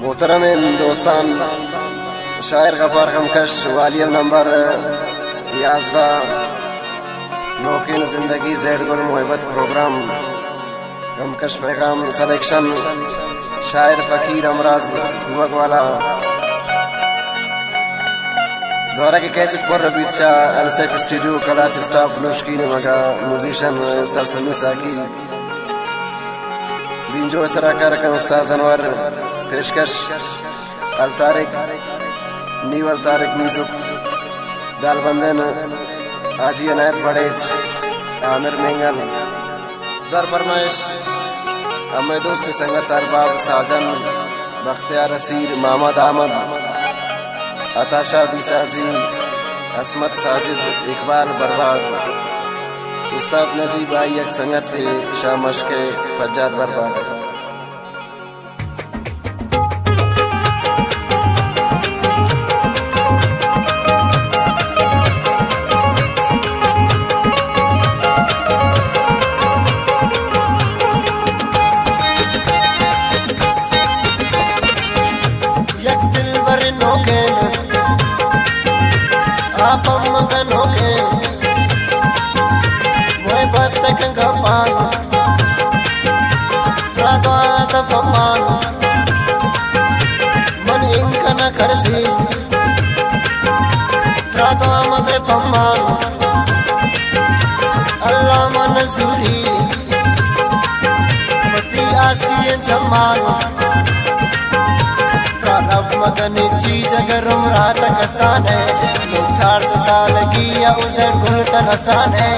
मोहतरम दोस्तान, शायर Ghaffar खमकश volume number 11 नौकीन जिंदगी ज़ेड गुल मोहब्बत प्रोग्राम खमकश पैगाम सलेक्शन शायर फ़कीर अमराज वाला द्वारा के कैसेट पर रबीत शाह अलसेफ स्टूडियो कलात स्टाफ मुश्किल मगा म्यूजिशियन सरसमी साकी बिंजो सराकर का उस्ताद अनवर पेशकश अल तारिक नीवल तारिक म्यूजिक दालबंदन आजी अनायत बड़ेज आमिर मेंगल दर फरमाइश हमें दोस्त संगत अरबाब साजन बख्तियार असीर मोहम्मद अहमद अताशा दिसाजी असमत साजिद इकबाल बर्बाद उस्ताद नजीब आई एक संगत शाह मशके फज्जाद बर्बाद। अल्लाह मनसूरी मती आसी जमाल रब मगन चीज अगर रात कसान है लोग 4 साल की या उसे गुल तरसान है।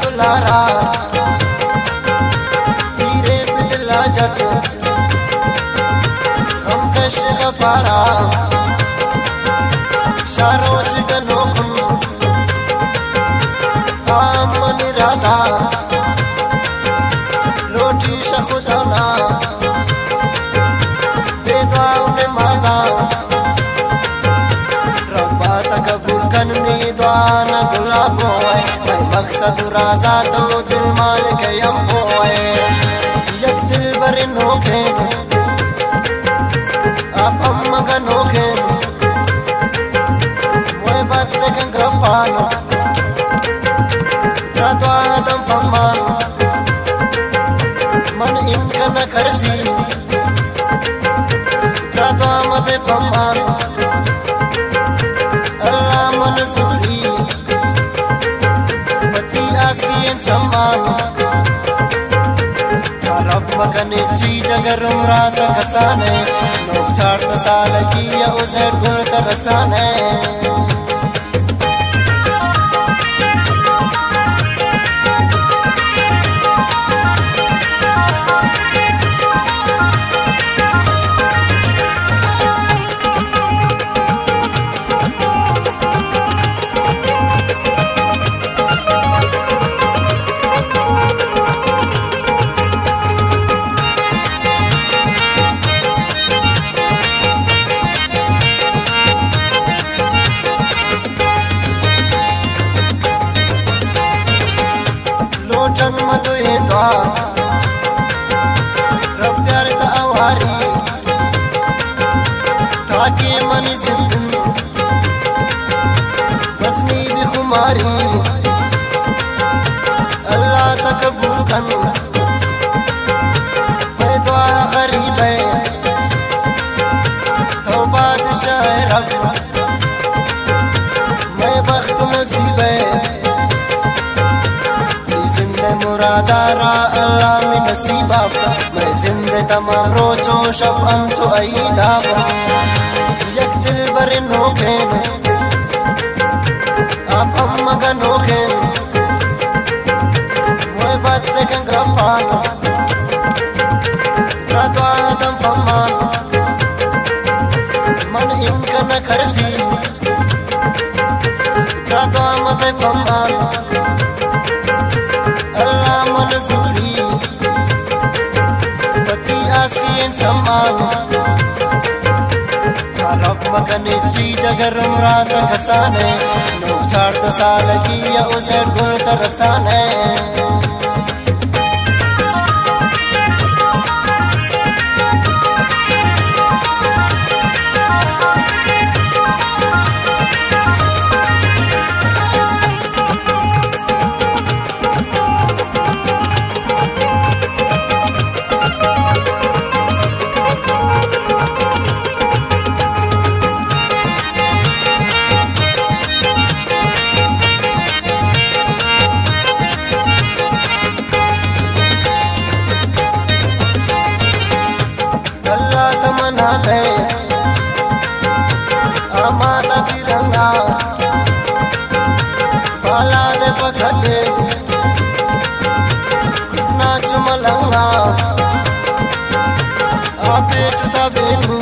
गुलारा हीरे बिदला जग हम कश गफारा शारोच गनोखुन आमन राजा लोटी शखुदाना बेदवाओं ने माजा रब्बा तकबूल करने द्वाना गुलाबो मकसद राजा तो दिल माल गयम होए यक दिल बर नोखे आप अम्मा का नोखे मोए बात गंगा पानो रातो आदम पम्मानो मन इनका न करसी रातो आमद पम्मानो अल्लाह मनसूरी रब मगने चीज अगर रात कसाने लोग 4 साल की या उसे गुल तरसाने। जन्म दुए द्वा रब प्यार तावारी ताकि मनी जिंदन बसनी भी खुमारी अल्लाह तकबूल कन मैं दुआ गरीब है तो बादशाह रब मैं बख्त नसीब है मुरादारा अल्लाह में नसीबा मैं जिंदे तमाम रोजो शब हम तो अईदा यक दिल बर नोखे आप मगनिची जगर मुराद खसाने नो चार साल की या उसे गुल तरसाने माता बिरंगा बाला दे पखते कितना चुमलंगा आपे चुता बेनू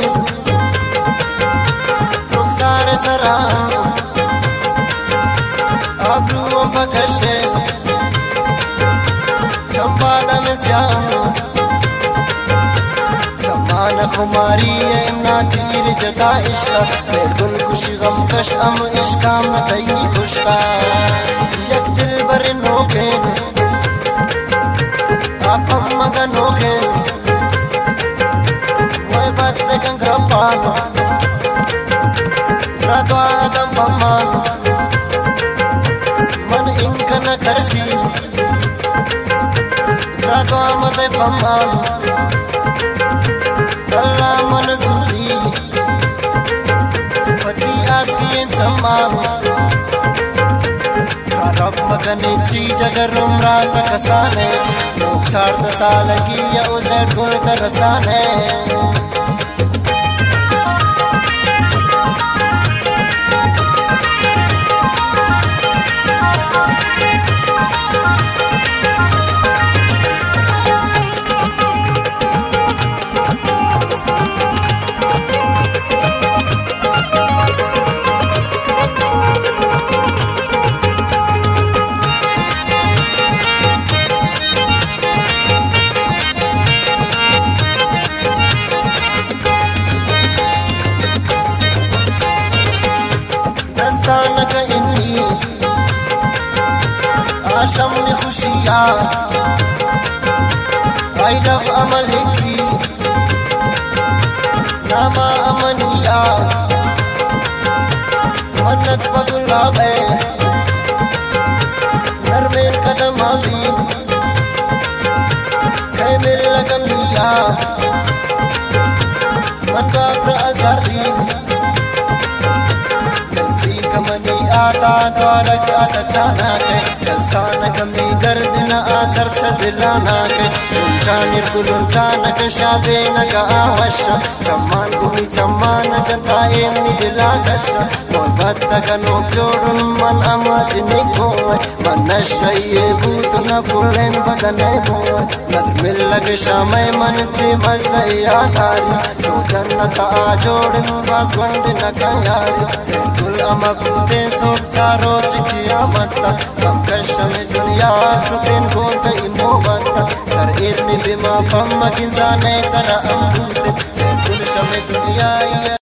रुखसारे सरांग आब्रू पकशे चंपादा में श्याम चम्मान खुमारी इमना तीर जता इश्का से गुल खुशी गम कश अम इश्काम तई खुशता यक दिल बर नोके आप मगा नोके वह बात गंगा पानो रातो आदम बम्मानो मन इंक न करसी रातो आमद बम्मानो अल्लाह मनसूरी पति आसकी सम्मान रब मगनिची जगर उम्रात कसाने लोग 4 साल की या उसे गुल तरसाने आशम में खुशियाँ आई लव अमल की नामा अमनिया मन्नत बगुलाबे नरमेल कदम आवी कई मेरे लगमिया मंदात्र अज़रदीन कमनी आता द्वारक आता चाना के दस्तान कमी गर्द न आसर छदिलाना के उल्टा निर्कुलुल्टा न कशाबे न का आवश चम्मान गुमी चम्मान जनता एमनी दिला कश मोहब्बत कनो जोड़ुन मन अमाज निकोय मन नशये भूत न फुलें बदने बोय नद मिल लग शामय मन चे मज़या तारी जो जन्नत आ जोड़न बास बंद न कयारी से गुल अमबूते सोचा रोज कियामत कम कशम दुनिया श्रुतिन गोत इमोबत सर इरनी बिमा फम किंसाने सर अमबूते से गुल शम दुनिया